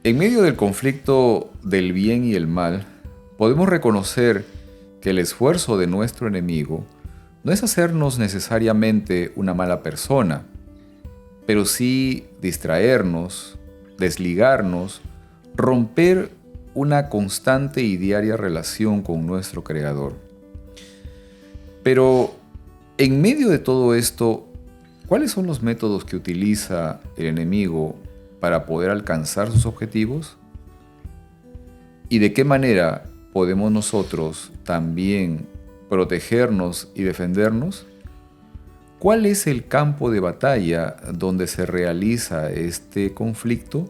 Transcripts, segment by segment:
En medio del conflicto del bien y el mal, podemos reconocer que el esfuerzo de nuestro enemigo no es hacernos necesariamente una mala persona, pero sí distraernos, desligarnos, romper una constante y diaria relación con nuestro Creador. Pero en medio de todo esto, ¿cuáles son los métodos que utiliza el enemigo para poder alcanzar sus objetivos? ¿Y de qué manera podemos nosotros también protegernos y defendernos? ¿Cuál es el campo de batalla donde se realiza este conflicto?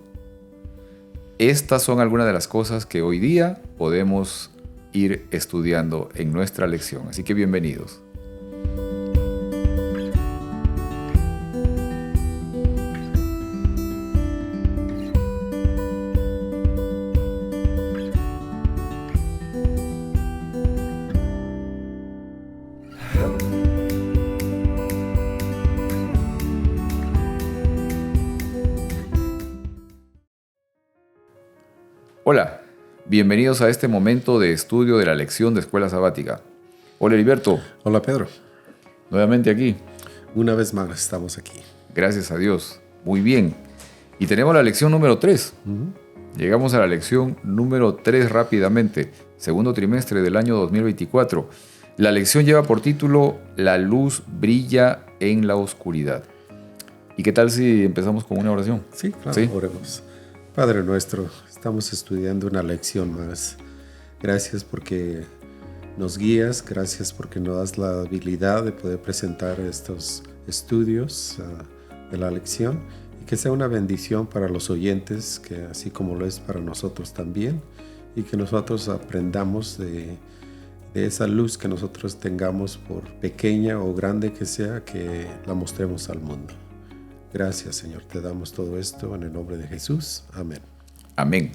Estas son algunas de las cosas que hoy día podemos ir estudiando en nuestra lección. Así que bienvenidos. Hola, bienvenidos a este momento de estudio de la lección de Escuela Sabática. Hola Heriberto. Hola Pedro. Nuevamente aquí. Una vez más estamos aquí. Gracias a Dios. Muy bien. Y tenemos la lección número 3. Llegamos a la lección número 3 rápidamente. Segundo trimestre del año 2024. La lección lleva por título La luz brilla en la oscuridad. ¿Y qué tal si empezamos con una oración? Sí, claro. ¿Sí? Oremos. Padre nuestro, estamos estudiando una lección más. Gracias porque nos guías, gracias porque nos das la habilidad de poder presentar estos estudios de la lección y que sea una bendición para los oyentes, que así como lo es para nosotros también, y que nosotros aprendamos de esa luz que nosotros tengamos, por pequeña o grande que sea, que la mostremos al mundo. Gracias, Señor. Te damos todo esto en el nombre de Jesús. Amén. Amén.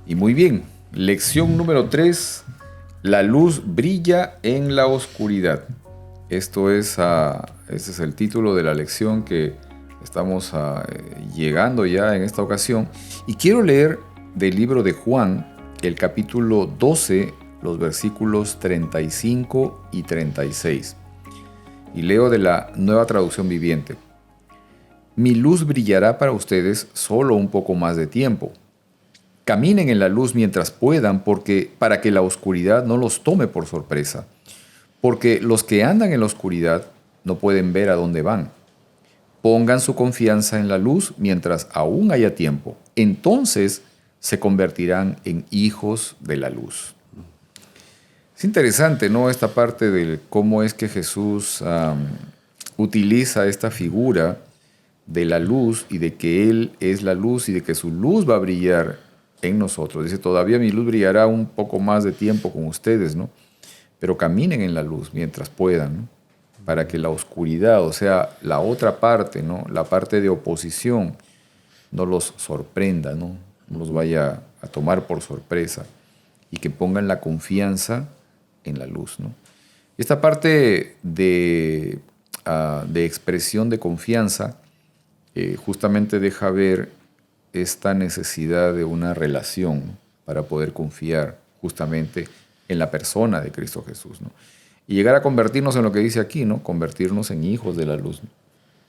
Y muy bien. Lección número 3. La luz brilla en la oscuridad. Este es el título de la lección que estamos llegando ya en esta ocasión. Y quiero leer del libro de Juan, el capítulo 12, los versículos 35 y 36. Y leo de la Nueva Traducción Viviente. Mi luz brillará para ustedes solo un poco más de tiempo. Caminen en la luz mientras puedan, para que la oscuridad no los tome por sorpresa. Porque los que andan en la oscuridad no pueden ver a dónde van. Pongan su confianza en la luz mientras aún haya tiempo. Entonces se convertirán en hijos de la luz. Es interesante, ¿no? Esta parte de cómo es que Jesús utiliza esta figura de la luz y de que Él es la luz y de que su luz va a brillar en nosotros. Dice, todavía mi luz brillará un poco más de tiempo con ustedes, ¿no? Pero caminen en la luz mientras puedan, ¿no? Para que la oscuridad, o sea, la otra parte, ¿no? La parte de oposición, no los sorprenda, ¿no? No los vaya a tomar por sorpresa y que pongan la confianza en la luz, ¿no? Esta parte de expresión de confianza justamente deja ver esta necesidad de una relación, ¿no? Para poder confiar justamente en la persona de Cristo Jesús, ¿no? Y llegar a convertirnos en lo que dice aquí, ¿no? Convertirnos en hijos de la luz, ¿no?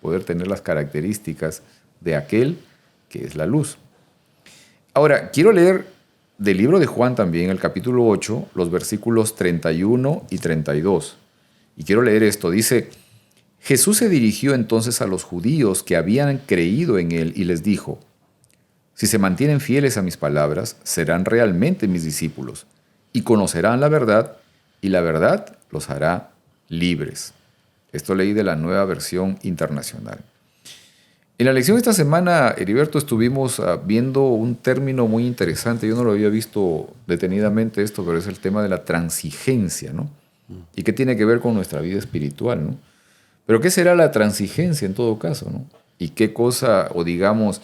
Poder tener las características de aquel que es la luz. Ahora, quiero leer del libro de Juan también, el capítulo 8, los versículos 31 y 32. Y quiero leer esto, dice: Jesús se dirigió entonces a los judíos que habían creído en él y les dijo: si se mantienen fieles a mis palabras, serán realmente mis discípulos y conocerán la verdad, y la verdad los hará libres. Esto leí de la Nueva Versión Internacional. En la lección de esta semana, Heriberto, estuvimos viendo un término muy interesante. Yo no lo había visto detenidamente esto, pero es el tema de la transigencia, ¿no? ¿Y qué tiene que ver con nuestra vida espiritual, ¿no? Pero ¿qué será la transigencia en todo caso, ¿no? ¿Y qué cosa, o digamos,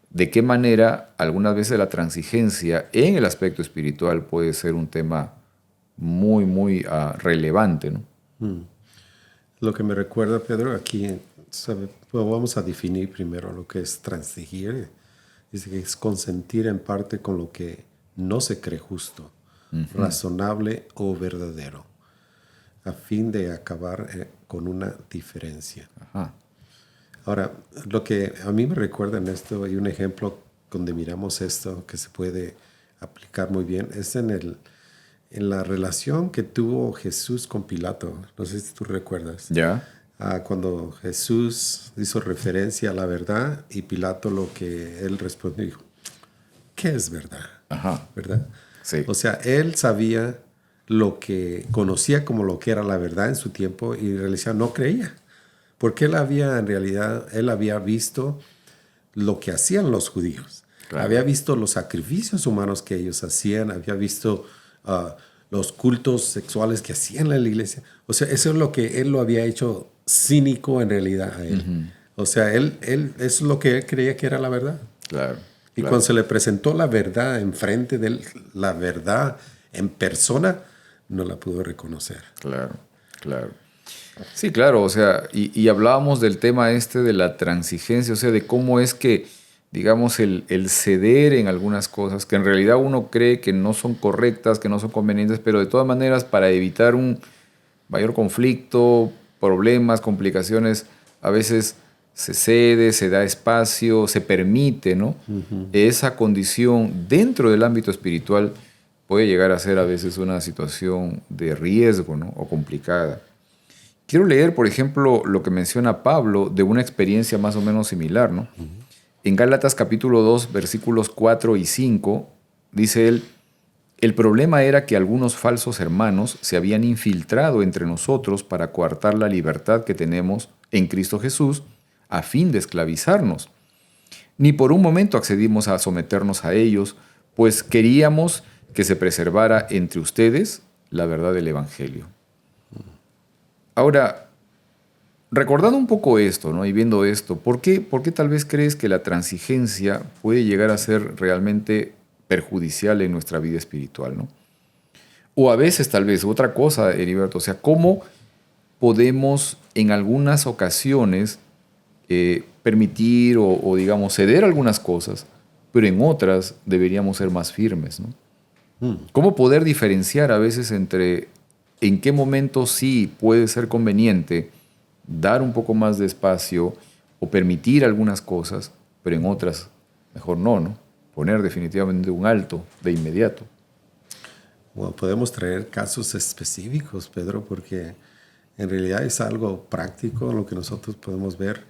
de qué manera algunas veces la transigencia en el aspecto espiritual puede ser un tema muy, muy relevante, ¿no? Lo que me recuerda, Pedro, aquí vamos a definir primero lo que es transigir. Dice que es consentir en parte con lo que no se cree justo, razonable o verdadero, a fin de acabar con una diferencia. Ajá. Ahora, lo que a mí me recuerda en esto, hay un ejemplo donde miramos esto que se puede aplicar muy bien, es en la relación que tuvo Jesús con Pilato. No sé si tú recuerdas. Ya. Cuando Jesús hizo referencia a la verdad y Pilato lo que él respondió, dijo, ¿qué es verdad? Ajá. ¿Verdad? Sí. O sea, él sabía lo que conocía como lo que era la verdad en su tiempo y en realidad no creía. Porque él había visto lo que hacían los judíos. Claro. Había visto los sacrificios humanos que ellos hacían, había visto los cultos sexuales que hacían en la iglesia. O sea, eso es lo que él lo había hecho cínico en realidad a él. O sea, eso es lo que él creía que era la verdad. Claro. Y claro. cuando se le presentó la verdad enfrente de él, la verdad en persona, no la pudo reconocer. Claro, claro. Sí, claro, o sea, y hablábamos del tema de la transigencia, o sea, de cómo es que, digamos, el ceder en algunas cosas que en realidad uno cree que no son correctas, que no son convenientes, pero de todas maneras para evitar un mayor conflicto, problemas, complicaciones, a veces se cede, se da espacio, se permite, ¿no? Esa condición dentro del ámbito espiritual puede llegar a ser a veces una situación de riesgo, ¿no? O complicada. Quiero leer, por ejemplo, lo que menciona Pablo de una experiencia más o menos similar, ¿no? En Gálatas capítulo 2, versículos 4 y 5, dice él, el problema era que algunos falsos hermanos se habían infiltrado entre nosotros para coartar la libertad que tenemos en Cristo Jesús a fin de esclavizarnos. Ni por un momento accedimos a someternos a ellos, pues queríamos que se preservara entre ustedes la verdad del Evangelio. Ahora, recordando un poco esto, ¿no? Y viendo esto, ¿por qué tal vez crees que la transigencia puede llegar a ser realmente perjudicial en nuestra vida espiritual, ¿no? O a veces tal vez otra cosa, Heriberto, o sea, ¿cómo podemos en algunas ocasiones permitir o, digamos, ceder algunas cosas, pero en otras deberíamos ser más firmes, ¿no? ¿Cómo poder diferenciar a veces entre en qué momento sí puede ser conveniente dar un poco más de espacio o permitir algunas cosas, pero en otras mejor no? Poner definitivamente un alto de inmediato. Bueno, podemos traer casos específicos, Pedro, porque en realidad es algo práctico lo que nosotros podemos ver,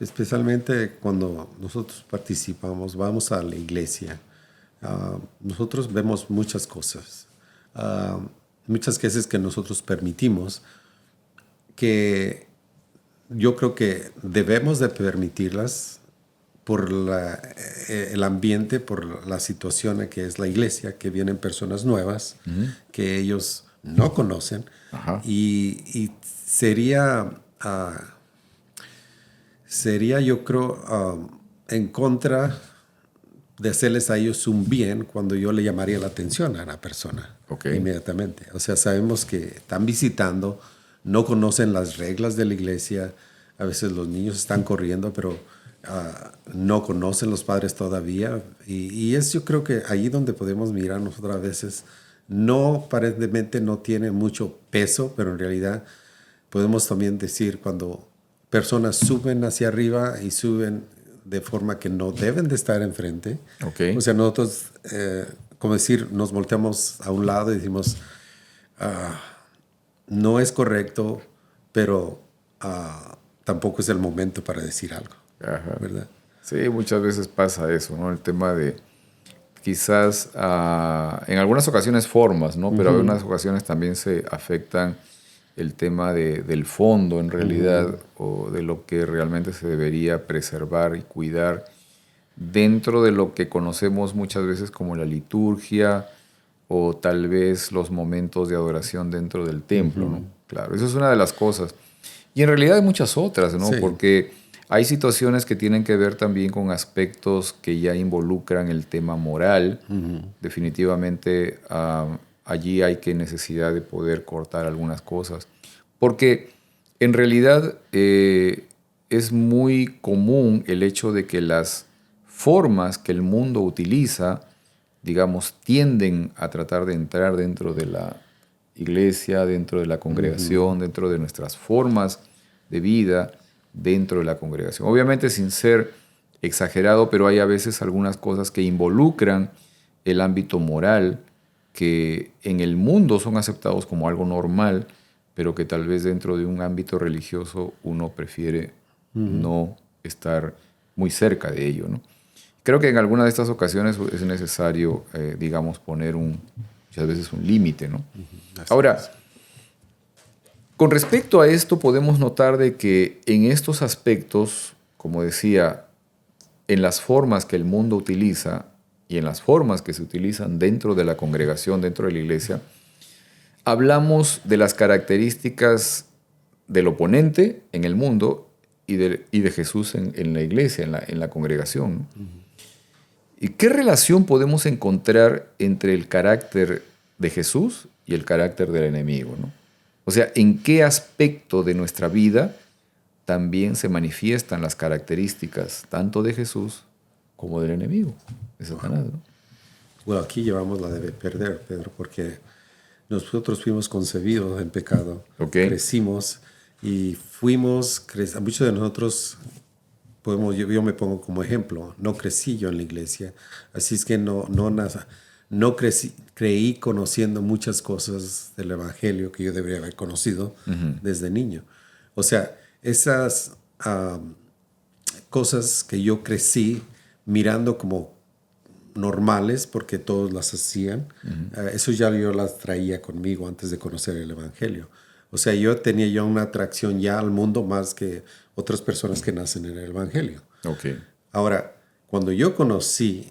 especialmente cuando nosotros participamos, vamos a la iglesia. Nosotros vemos muchas cosas, muchas veces que nosotros permitimos, que yo creo que debemos de permitirlas por el ambiente, por la situación que es la iglesia, que vienen personas nuevas, que ellos no conocen. Ajá. Y sería yo creo, en contra de hacerles a ellos un bien cuando yo le llamaría la atención a la persona inmediatamente. O sea, sabemos que están visitando, no conocen las reglas de la iglesia, a veces los niños están corriendo, pero no conocen los padres todavía. Y es yo creo que ahí donde podemos mirar nosotros a veces, no aparentemente no tiene mucho peso, pero en realidad podemos también decir cuando personas suben hacia arriba y suben de forma que no deben de estar enfrente. O sea, nosotros, como decir, nos volteamos a un lado y decimos, no es correcto, pero tampoco es el momento para decir algo. Ajá. ¿Verdad? Sí, muchas veces pasa eso, ¿no? El tema de quizás en algunas ocasiones formas, ¿no? Pero en algunas ocasiones también se afectan el tema del fondo en realidad o de lo que realmente se debería preservar y cuidar dentro de lo que conocemos muchas veces como la liturgia o tal vez los momentos de adoración dentro del templo, ¿no? Claro, eso es una de las cosas. Y en realidad hay muchas otras, ¿no? Sí. Porque hay situaciones que tienen que ver también con aspectos que ya involucran el tema moral. Definitivamente allí hay necesidad de poder cortar algunas cosas. Porque en realidad es muy común el hecho de que las formas que el mundo utiliza, digamos, tienden a tratar de entrar dentro de la iglesia, dentro de la congregación, dentro de nuestras formas de vida, dentro de la congregación. Obviamente sin ser exagerado, pero hay a veces algunas cosas que involucran el ámbito moral, que en el mundo son aceptados como algo normal, pero que tal vez dentro de un ámbito religioso uno prefiere no estar muy cerca de ello, ¿no? Creo que en alguna de estas ocasiones es necesario, digamos, poner muchas veces un límite, ¿no? Ahora, con respecto a esto podemos notar de que en estos aspectos, como decía, en las formas que el mundo utiliza y en las formas que se utilizan dentro de la congregación, dentro de la iglesia, hablamos de las características del oponente en el mundo y de Jesús en la iglesia, en la congregación, ¿no? ¿Y qué relación podemos encontrar entre el carácter de Jesús y el carácter del enemigo, ¿no? O sea, ¿en qué aspecto de nuestra vida también se manifiestan las características tanto de Jesús como del enemigo, de Satanás, ¿no? Bueno, aquí llevamos la de perder, Pedro, porque nosotros fuimos concebidos en pecado, crecimos y muchos de nosotros, yo me pongo como ejemplo, no crecí yo en la iglesia, así es que no creí conociendo muchas cosas del evangelio que yo debería haber conocido desde niño. O sea, esas cosas que yo crecí mirando como normales, porque todos las hacían, eso ya yo las traía conmigo antes de conocer el evangelio. O sea, yo tenía una atracción ya al mundo más que otras personas que nacen en el evangelio. Okay. Ahora, cuando yo conocí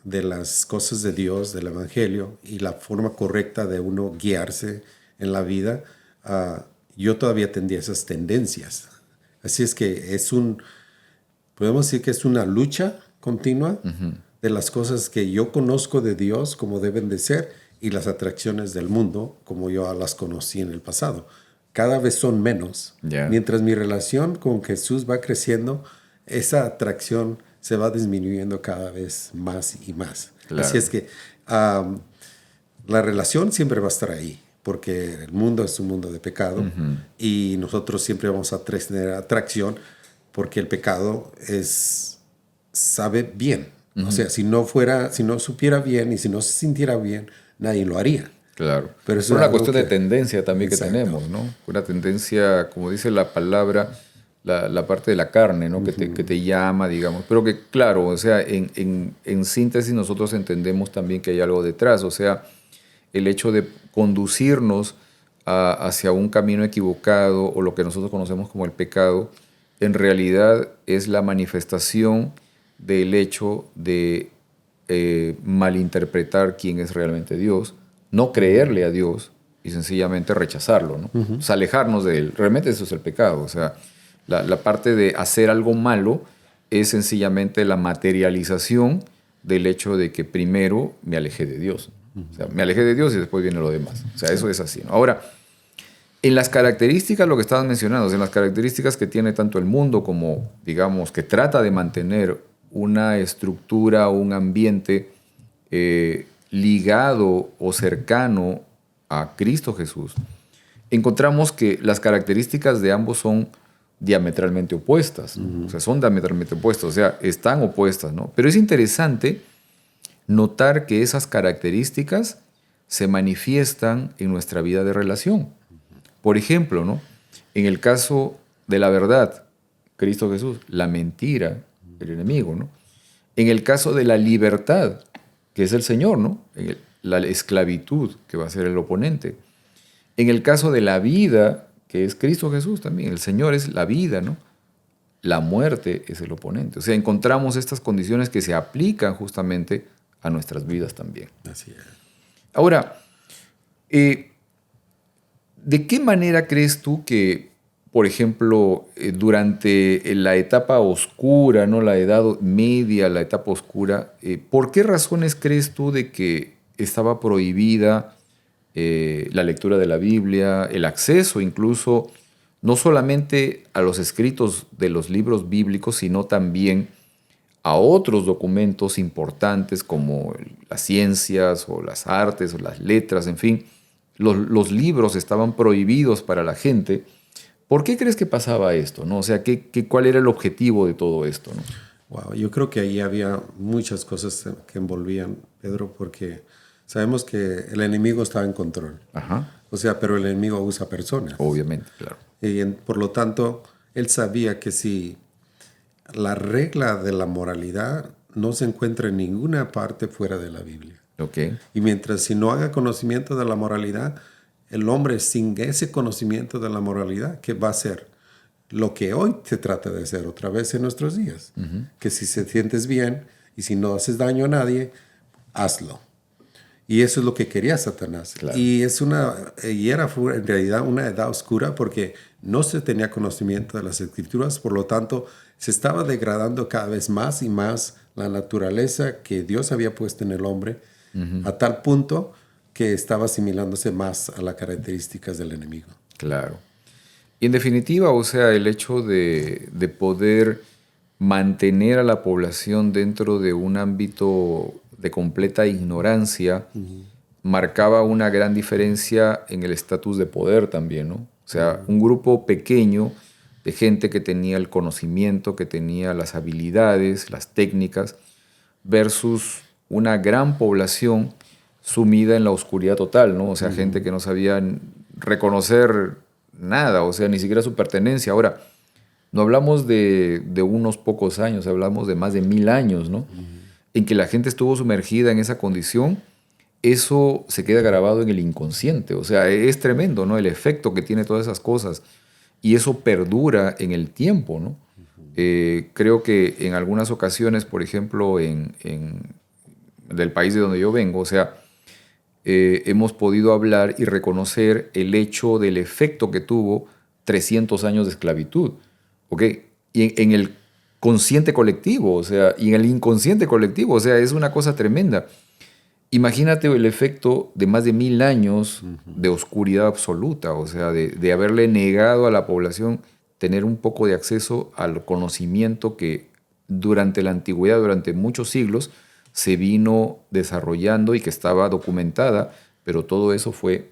de las cosas de Dios, del evangelio y la forma correcta de uno guiarse en la vida, yo todavía tendría esas tendencias. Así es que podemos decir que es una lucha continua de las cosas que yo conozco de Dios como deben de ser y las atracciones del mundo como yo las conocí en el pasado. Cada vez son menos. Yeah. Mientras mi relación con Jesús va creciendo, esa atracción se va disminuyendo cada vez más y más. Claro. Así es que la relación siempre va a estar ahí, porque el mundo es un mundo de pecado y nosotros siempre vamos a tener atracción porque el pecado sabe bien. O sea, si no supiera bien y si no se sintiera bien, nadie lo haría. Claro. Pero es una cuestión de tendencia también. Exacto. Que tenemos, ¿no? Una tendencia, como dice la palabra, la parte de la carne, ¿no? Que te llama, digamos. Pero que, claro, o sea, en síntesis nosotros entendemos también que hay algo detrás. O sea, el hecho de conducirnos hacia un camino equivocado o lo que nosotros conocemos como el pecado, en realidad es la manifestación del hecho de malinterpretar quién es realmente Dios, no creerle a Dios y sencillamente rechazarlo, ¿no? O sea, alejarnos de Él. Realmente eso es el pecado. O sea, la parte de hacer algo malo es sencillamente la materialización del hecho de que primero me alejé de Dios. O sea, me alejé de Dios y después viene lo demás. O sea, eso es así, ¿no? Ahora, en las características, lo que estaban mencionando, en las características que tiene tanto el mundo como, digamos, que trata de mantener una estructura o un ambiente ligado o cercano a Cristo Jesús, encontramos que las características de ambos son diametralmente opuestas, ¿no? O sea, son diametralmente opuestas, o sea, están opuestas, ¿no? Pero es interesante notar que esas características se manifiestan en nuestra vida de relación. Por ejemplo, ¿no? En el caso de la verdad, Cristo Jesús, la mentira, el enemigo, ¿no? En el caso de la libertad, que es el Señor, ¿no? La esclavitud, que va a ser el oponente. En el caso de la vida, que es Cristo Jesús también, el Señor es la vida, ¿no? La muerte es el oponente. O sea, encontramos estas condiciones que se aplican justamente a nuestras vidas también. Así es. Ahora, ¿de qué manera crees tú que, por ejemplo, durante la etapa oscura, ¿no? La edad media, la etapa oscura, ¿por qué razones crees tú de que estaba prohibida la lectura de la Biblia, el acceso incluso, no solamente a los escritos de los libros bíblicos, sino también a otros documentos importantes como las ciencias o las artes o las letras, en fin, los libros estaban prohibidos para la gente. ¿Por qué crees que pasaba esto, no? O sea, ¿cuál era el objetivo de todo esto, no? Wow, yo creo que ahí había muchas cosas que envolvían, Pedro, porque sabemos que el enemigo estaba en control. Ajá. O sea, pero el enemigo usa personas. Obviamente, claro. Y por lo tanto, él sabía que si la regla de la moralidad no se encuentra en ninguna parte fuera de la Biblia. Ok. Y mientras si no haga conocimiento de la moralidad, el hombre sin ese conocimiento de la moralidad, ¿qué va a hacer? Lo que hoy se trata de hacer otra vez en nuestros días. Que si te sientes bien y si no haces daño a nadie, hazlo. Y eso es lo que quería Satanás. Claro. Y era en realidad una edad oscura porque no se tenía conocimiento de las escrituras, por lo tanto se estaba degradando cada vez más y más la naturaleza que Dios había puesto en el hombre, a tal punto que estaba asimilándose más a las características del enemigo. Claro. Y en definitiva, o sea, el hecho de poder mantener a la población dentro de un ámbito de completa ignorancia marcaba una gran diferencia en el estatus de poder también, ¿no? O sea, un grupo pequeño de gente que tenía el conocimiento, que tenía las habilidades, las técnicas, versus una gran población sumida en la oscuridad total, ¿no? O sea, gente que no sabía reconocer nada, o sea, ni siquiera su pertenencia. Ahora, no hablamos de unos pocos años, hablamos de más de 1000 años, ¿no? En que la gente estuvo sumergida en esa condición. Eso se queda grabado en el inconsciente. O sea, es tremendo, ¿no? El efecto que tiene todas esas cosas. Y eso perdura en el tiempo, ¿no? Creo que en algunas ocasiones, por ejemplo, del país de donde yo vengo, o sea, hemos podido hablar y reconocer el hecho del efecto que tuvo 300 años de esclavitud, ¿ok? Y en el consciente colectivo, o sea, y en el inconsciente colectivo, o sea, es una cosa tremenda. Imagínate el efecto de más de 1000 años de oscuridad absoluta, o sea, de haberle negado a la población tener un poco de acceso al conocimiento que durante la antigüedad, durante muchos siglos, se vino desarrollando y que estaba documentada, pero todo eso fue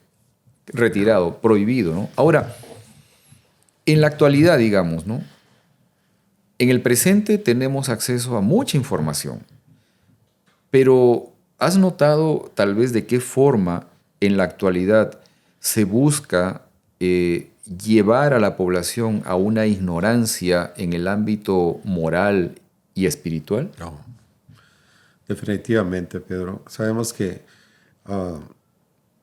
retirado, prohibido, ¿no? Ahora, en la actualidad, digamos, ¿no? En el presente tenemos acceso a mucha información, pero ¿has notado tal vez de qué forma en la actualidad se busca llevar a la población a una ignorancia en el ámbito moral y espiritual? No. Definitivamente, Pedro. Sabemos que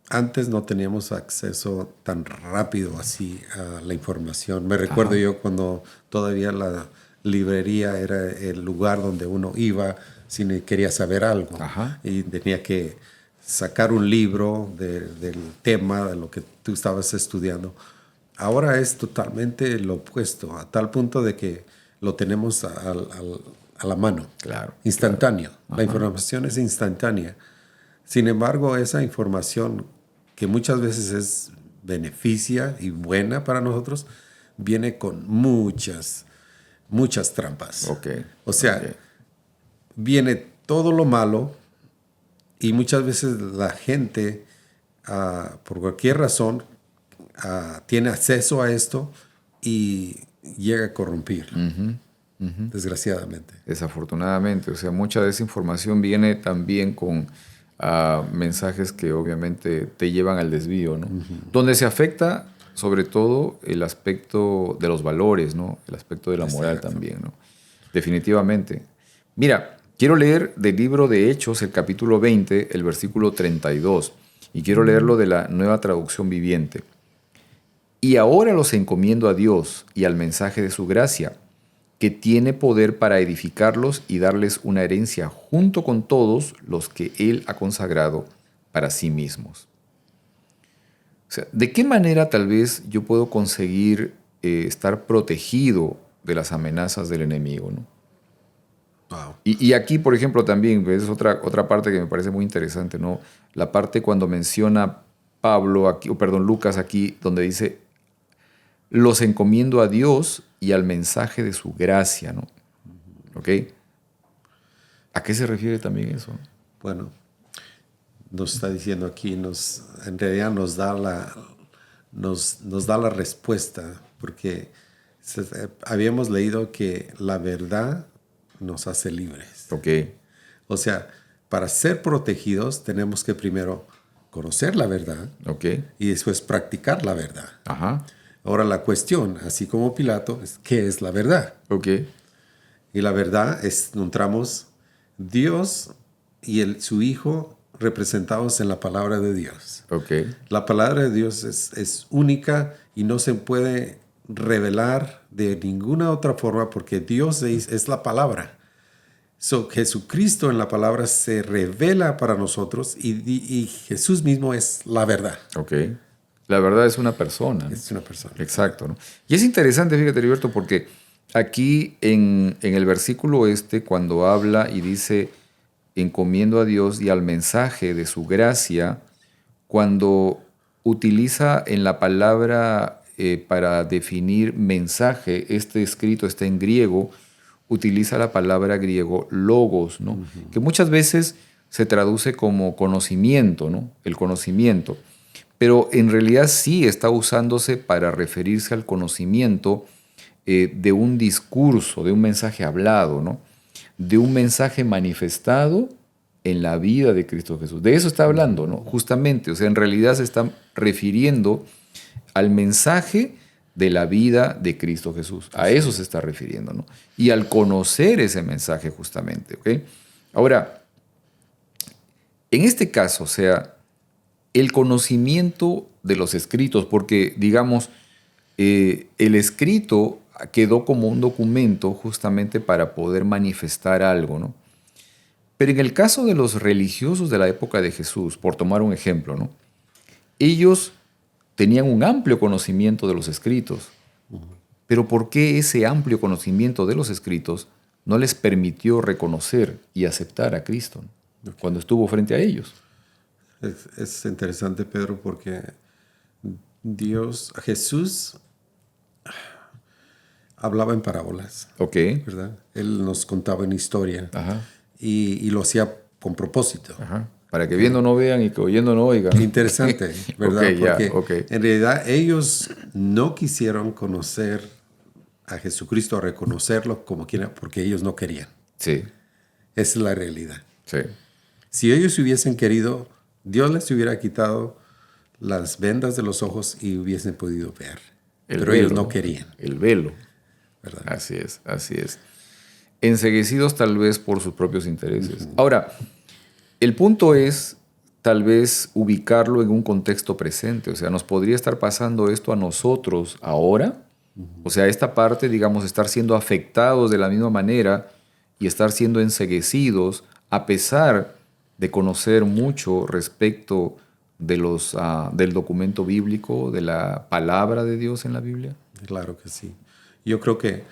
antes no teníamos acceso tan rápido así a la información. Me recuerdo yo cuando todavía la librería era el lugar donde uno iba si quería saber algo. Y tenía que sacar un libro del tema, de lo que tú estabas estudiando. Ahora es totalmente lo opuesto, a tal punto de que lo tenemos a la mano. Claro. Instantáneo. La información es instantánea. Sin embargo, esa información que muchas veces beneficia y buena para nosotros, viene con muchas trampas. O sea, viene todo lo malo y muchas veces la gente, por cualquier razón, tiene acceso a esto y llega a corrompir. Desgraciadamente. Desafortunadamente. O sea, mucha de esa información viene también con mensajes que obviamente te llevan al desvío, ¿no? Donde se afecta sobre todo el aspecto de los valores, ¿no? El aspecto de la moral también, ¿no? Definitivamente. Mira, quiero leer del libro de Hechos, el capítulo 20, el versículo 32, y quiero leerlo de la Nueva Traducción Viviente. Y ahora los encomiendo a Dios y al mensaje de su gracia, que tiene poder para edificarlos y darles una herencia junto con todos los que Él ha consagrado para sí mismos. O sea, ¿de qué manera tal vez yo puedo conseguir estar protegido de las amenazas del enemigo, ¿no? Wow. Y aquí, por ejemplo, también es otra parte que me parece muy interesante, ¿no? La parte cuando menciona Lucas aquí, donde dice, los encomiendo a Dios y al mensaje de su gracia, ¿no? ¿Ok? ¿A qué se refiere también eso? Bueno, nos está diciendo aquí, en realidad nos da la respuesta, porque habíamos leído que la verdad nos hace libres. Ok, O sea, para ser protegidos tenemos que primero conocer la verdad ok, y después practicar la verdad. ajá, Ahora la cuestión, así como Pilato, es ¿qué es la verdad? ok, Y la verdad encontramos Dios y su Hijo representados en la palabra de Dios. ok, La palabra de Dios es única y no se puede revelar de ninguna otra forma porque Dios es la palabra. Jesucristo en la palabra se revela para nosotros y Jesús mismo es la verdad. ok. La verdad es una persona, ¿no? Es una persona. Exacto, ¿no? Y es interesante, fíjate, Heriberto, porque aquí en el versículo cuando habla y dice, encomiendo a Dios y al mensaje de su gracia, cuando utiliza en la palabra para definir mensaje, este escrito está en griego, utiliza la palabra griego logos, ¿no? Que muchas veces se traduce como conocimiento, ¿no? El conocimiento. Pero en realidad sí está usándose para referirse al conocimiento de un discurso, de un mensaje hablado, ¿no? De un mensaje manifestado en la vida de Cristo Jesús. De eso está hablando, ¿no? Justamente, o sea, en realidad se está refiriendo al mensaje de la vida de Cristo Jesús. A eso se está refiriendo, ¿no? Y al conocer ese mensaje justamente, ¿ok? Ahora, en este caso, o sea, el conocimiento de los escritos, porque, digamos, el escrito quedó como un documento justamente para poder manifestar algo, ¿no? Pero en el caso de los religiosos de la época de Jesús, por tomar un ejemplo, ¿no? Ellos tenían un amplio conocimiento de los escritos, pero ¿por qué ese amplio conocimiento de los escritos no les permitió reconocer y aceptar a Cristo, ¿no? Cuando estuvo frente a ellos? Es interesante, Pedro, porque Jesús hablaba en parábolas, Ok. ¿verdad? Él nos contaba en historia Ajá. y lo hacía con propósito. Ajá. Para que viendo no vean y que oyendo no oigan. Interesante, ¿verdad? Ok, ya, Porque ok. en realidad ellos no quisieron conocer a Jesucristo, reconocerlo como quieran, porque ellos no querían. Sí, Esa es la realidad. sí. Si ellos hubiesen querido, Dios les hubiera quitado las vendas de los ojos y hubiesen podido ver. El Pero velo, ellos no querían, El velo. ¿verdad? Así es, así es. Enceguecidos tal vez por sus propios intereses. Ahora, el punto es tal vez ubicarlo en un contexto presente. O sea, ¿nos podría estar pasando esto a nosotros ahora? O sea, esta parte, digamos, estar siendo afectados de la misma manera y estar siendo enceguecidos a pesar de conocer mucho respecto de del documento bíblico, de la palabra de Dios en la Biblia. Claro que sí. Yo creo que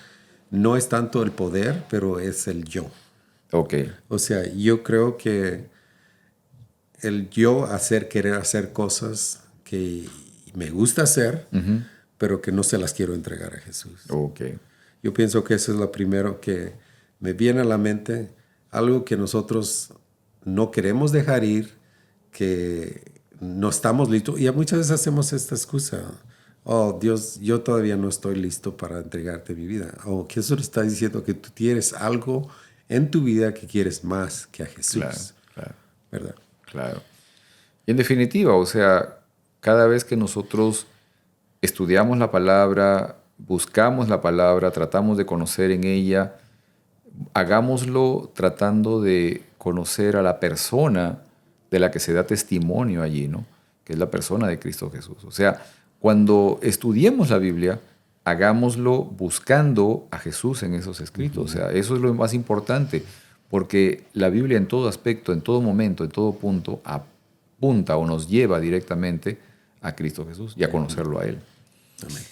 no es tanto el poder, pero es el yo. Ok, O sea, yo creo que el yo querer hacer cosas que me gusta hacer, pero que no se las quiero entregar a Jesús. ok. Yo pienso que eso es lo primero que me viene a la mente, algo que nosotros no queremos dejar ir, que no estamos listos. Y muchas veces hacemos esta excusa. Oh, Dios, yo todavía no estoy listo para entregarte mi vida. O que eso está diciendo que tú tienes algo en tu vida que quieres más que a Jesús. Claro, claro. ¿Verdad? Claro. Y en definitiva, o sea, cada vez que nosotros estudiamos la palabra, buscamos la palabra, tratamos de conocer en ella, hagámoslo tratando de conocer a la persona de la que se da testimonio allí, ¿no? Que es la persona de Cristo Jesús. O sea, cuando estudiemos la Biblia, hagámoslo buscando a Jesús en esos escritos. O sea, eso es lo más importante, porque la Biblia en todo aspecto, en todo momento, en todo punto, apunta o nos lleva directamente a Cristo Jesús y a conocerlo a Él. Amén.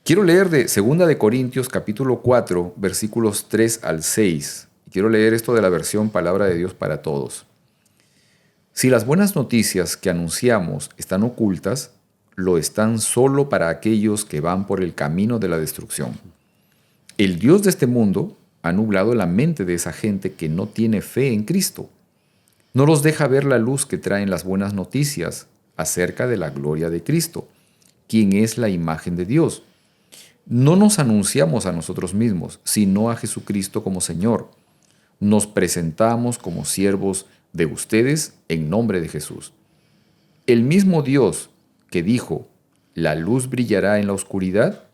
Quiero leer de 2 de Corintios capítulo 4, versículos 3 al 6. Y quiero leer esto de la versión Palabra de Dios para Todos. Si las buenas noticias que anunciamos están ocultas, lo están solo para aquellos que van por el camino de la destrucción. El Dios de este mundo ha nublado la mente de esa gente que no tiene fe en Cristo. No los deja ver la luz que traen las buenas noticias acerca de la gloria de Cristo, quien es la imagen de Dios. No nos anunciamos a nosotros mismos, sino a Jesucristo como Señor. Nos presentamos como siervos de ustedes en nombre de Jesús. El mismo Dios que dijo, la luz brillará en la oscuridad,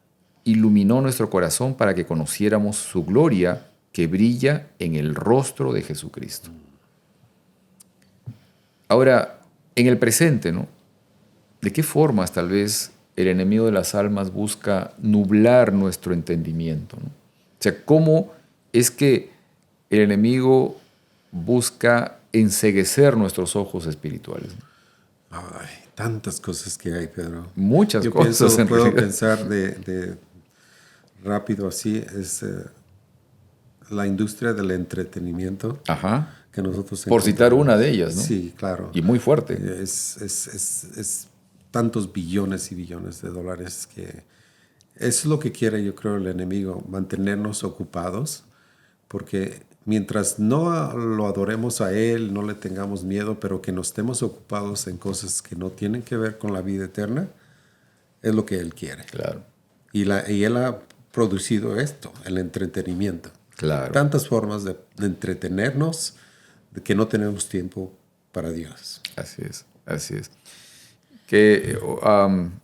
iluminó nuestro corazón para que conociéramos su gloria que brilla en el rostro de Jesucristo. Ahora, en el presente, ¿no? ¿De qué formas tal vez el enemigo de las almas busca nublar nuestro entendimiento, ¿no? O sea, ¿cómo es que el enemigo busca enceguecer nuestros ojos espirituales, ¿no? Ay, tantas cosas que hay, Pedro. Muchas Yo cosas en puedo realidad. pensar de rápido así, es la industria del entretenimiento Ajá. que nosotros Por citar encontramos. una de ellas, ¿no? Sí, claro. Y muy fuerte. Es tantos billones y billones de dólares que eso es lo que quiere, yo creo, el enemigo, mantenernos ocupados, porque mientras no lo adoremos a Él, no le tengamos miedo, pero que nos estemos ocupados en cosas que no tienen que ver con la vida eterna, es lo que Él quiere. Claro, Y Él ha producido esto, el entretenimiento. claro. Tantas formas de entretenernos de que no tenemos tiempo para Dios. Así es, así es. Que,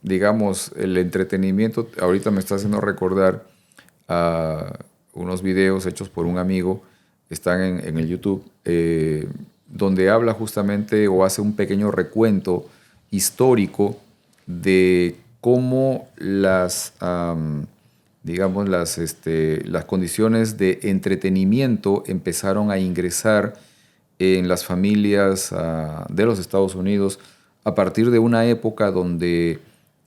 digamos, el entretenimiento, ahorita me está haciendo recordar unos videos hechos por un amigo, están en el YouTube, donde habla justamente o hace un pequeño recuento histórico de cómo digamos, las condiciones de entretenimiento empezaron a ingresar en las familias de los Estados Unidos a partir de una época donde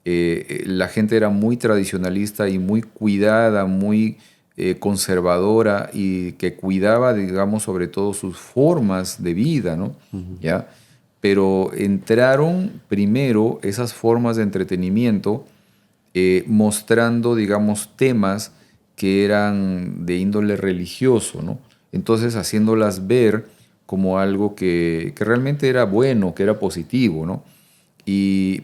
la gente era muy tradicionalista y muy cuidada, muy conservadora y que cuidaba, digamos, sobre todo sus formas de vida, ¿no? ¿Ya? Pero entraron primero esas formas de entretenimiento mostrando, digamos, temas que eran de índole religioso, ¿no? Entonces haciéndolas ver como algo que realmente era bueno, que era positivo, ¿no?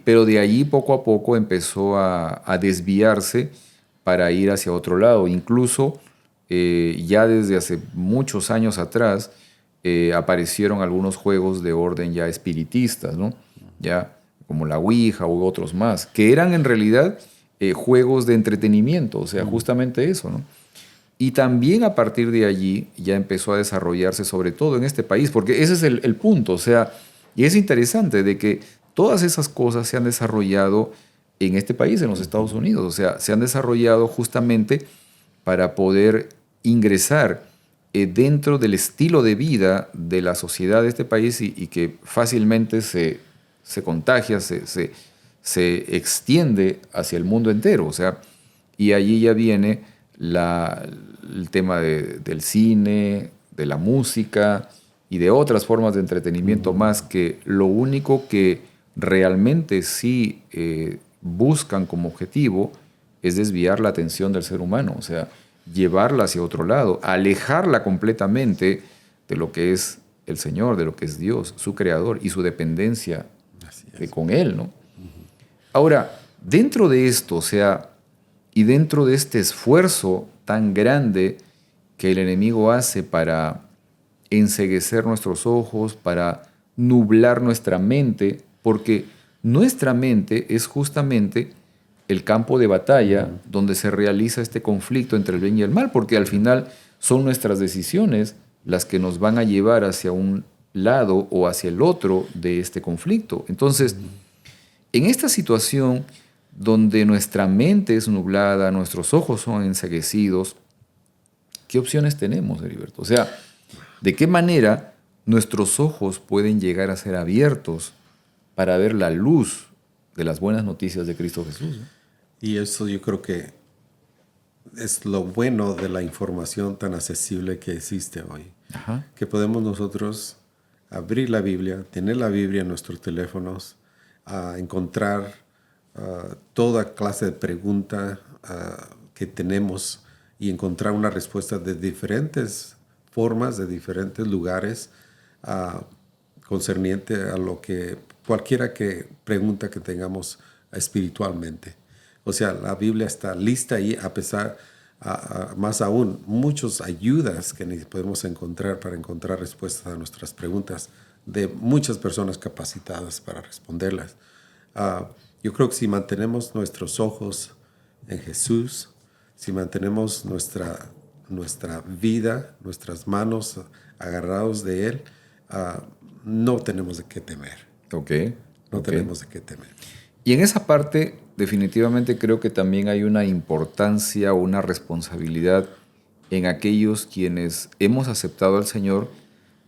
Pero de allí poco a poco empezó a desviarse para ir hacia otro lado. Incluso ya desde hace muchos años atrás aparecieron algunos juegos de orden ya espiritistas, ¿no? Ya como la Ouija u otros más, que eran en realidad juegos de entretenimiento, o sea, justamente eso, ¿no? Y también a partir de allí ya empezó a desarrollarse, sobre todo en este país, porque ese es el punto, o sea, y es interesante de que todas esas cosas se han desarrollado en este país, en los Estados Unidos, o sea, se han desarrollado justamente para poder ingresar dentro del estilo de vida de la sociedad de este país y que fácilmente se contagia, se extiende hacia el mundo entero, o sea, y allí ya viene el tema del cine, de la música y de otras formas de entretenimiento más que lo único que realmente sí buscan como objetivo es desviar la atención del ser humano, o sea, llevarla hacia otro lado, alejarla completamente de lo que es el Señor, de lo que es Dios, su creador y su dependencia con Él, ¿no? Ahora, dentro de esto, o sea, y dentro de este esfuerzo tan grande que el enemigo hace para enceguecer nuestros ojos, para nublar nuestra mente, porque nuestra mente es justamente el campo de batalla donde se realiza este conflicto entre el bien y el mal, porque al final son nuestras decisiones las que nos van a llevar hacia un lado o hacia el otro de este conflicto. Entonces, en esta situación donde nuestra mente es nublada, nuestros ojos son enceguecidos, ¿qué opciones tenemos, Heriberto? O sea, ¿de qué manera nuestros ojos pueden llegar a ser abiertos para ver la luz de las buenas noticias de Cristo Jesús, ¿no? Y eso yo creo que es lo bueno de la información tan accesible que existe hoy. Ajá. Que podemos nosotros abrir la Biblia, tener la Biblia en nuestros teléfonos, encontrar toda clase de pregunta que tenemos y encontrar una respuesta de diferentes formas, de diferentes lugares, concerniente a lo que cualquiera que pregunta que tengamos espiritualmente. O sea, la Biblia está lista ahí, a pesar, más aún, muchas ayudas que podemos encontrar para encontrar respuestas a nuestras preguntas de muchas personas capacitadas para responderlas. Yo creo que si mantenemos nuestros ojos en Jesús, si mantenemos nuestra vida, nuestras manos agarrados de Él, no tenemos de qué temer. No tenemos de qué temer. Y en esa parte, definitivamente creo que también hay una importancia o una responsabilidad en aquellos quienes hemos aceptado al Señor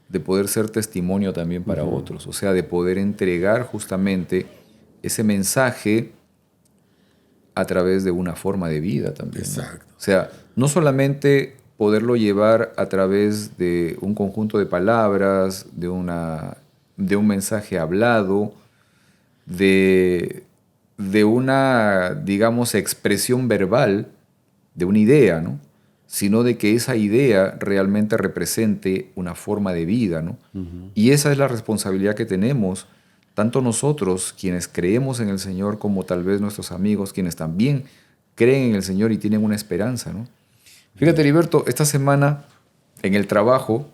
de poder ser testimonio también para otros. O sea, de poder entregar justamente ese mensaje a través de una forma de vida también. Exacto. ¿No? O sea, no solamente poderlo llevar a través de un conjunto de palabras, de un mensaje hablado, de una, digamos, expresión verbal de una idea, ¿no? Sino de que esa idea realmente represente una forma de vida, ¿no? Y esa es la responsabilidad que tenemos, tanto nosotros, quienes creemos en el Señor, como tal vez nuestros amigos, quienes también creen en el Señor y tienen una esperanza, ¿no? Fíjate, Heriberto, esta semana en el trabajo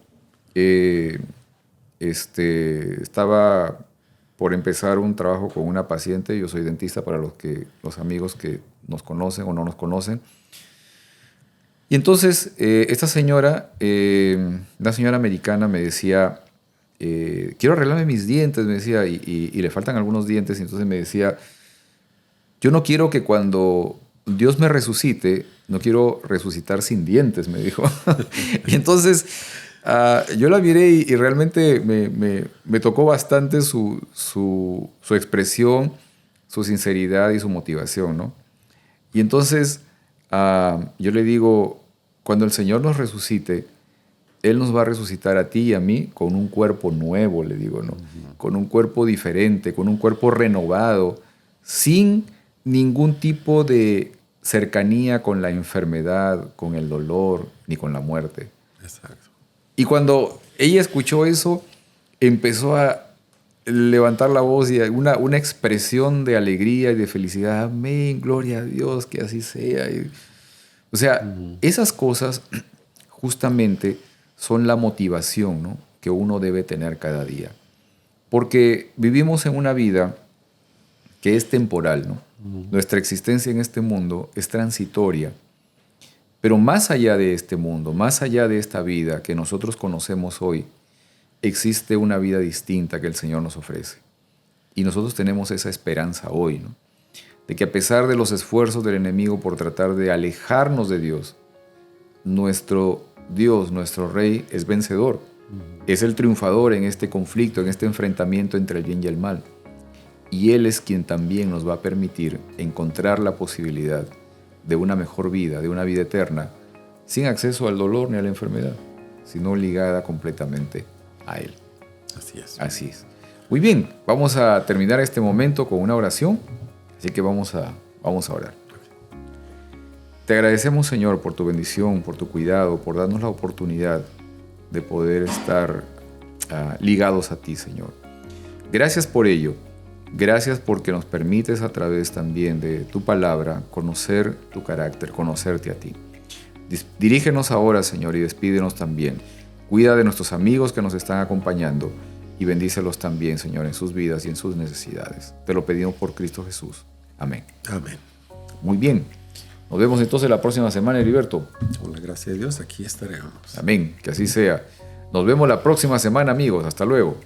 estaba por empezar un trabajo con una paciente. Yo soy dentista, para los amigos que nos conocen o no nos conocen. Y entonces esta señora, una señora americana, me decía, quiero arreglarme mis dientes, me decía, y le faltan algunos dientes. Y entonces me decía, yo no quiero que cuando Dios me resucite, no quiero resucitar sin dientes, me dijo. Y entonces yo la miré y realmente me tocó bastante su expresión, su sinceridad y su motivación, ¿no? Y entonces yo le digo, cuando el Señor nos resucite, Él nos va a resucitar a ti y a mí con un cuerpo nuevo, le digo, ¿no? Con un cuerpo diferente, con un cuerpo renovado, sin ningún tipo de cercanía con la enfermedad, con el dolor, ni con la muerte. Exacto. Y cuando ella escuchó eso, empezó a levantar la voz y una expresión de alegría y de felicidad. Amén, gloria a Dios, que así sea. O sea, esas cosas justamente son la motivación, ¿no?, que uno debe tener cada día. Porque vivimos en una vida que es temporal, ¿no? Nuestra existencia en este mundo es transitoria. Pero más allá de este mundo, más allá de esta vida que nosotros conocemos hoy, existe una vida distinta que el Señor nos ofrece. Y nosotros tenemos esa esperanza hoy, ¿no?, de que a pesar de los esfuerzos del enemigo por tratar de alejarnos de Dios, nuestro Dios, nuestro Rey, es vencedor. Es el triunfador en este conflicto, en este enfrentamiento entre el bien y el mal. Y Él es quien también nos va a permitir encontrar la posibilidad de una mejor vida, de una vida eterna, sin acceso al dolor ni a la enfermedad, sino ligada completamente a Él. Así es. Así es. Muy bien, vamos a terminar este momento con una oración, así que vamos a orar. Te agradecemos, Señor, por tu bendición, por tu cuidado, por darnos la oportunidad de poder estar ligados a ti, Señor. Gracias por ello. Gracias porque nos permites a través también de tu palabra conocer tu carácter, conocerte a ti. Dirígenos ahora, Señor, y despídenos también. Cuida de nuestros amigos que nos están acompañando y bendícelos también, Señor, en sus vidas y en sus necesidades. Te lo pedimos por Cristo Jesús. Amén. Amén. Muy bien. Nos vemos entonces la próxima semana, Heriberto. Con la gracia de Dios, aquí estaremos. Amén. Que así sea. Nos vemos la próxima semana, amigos. Hasta luego.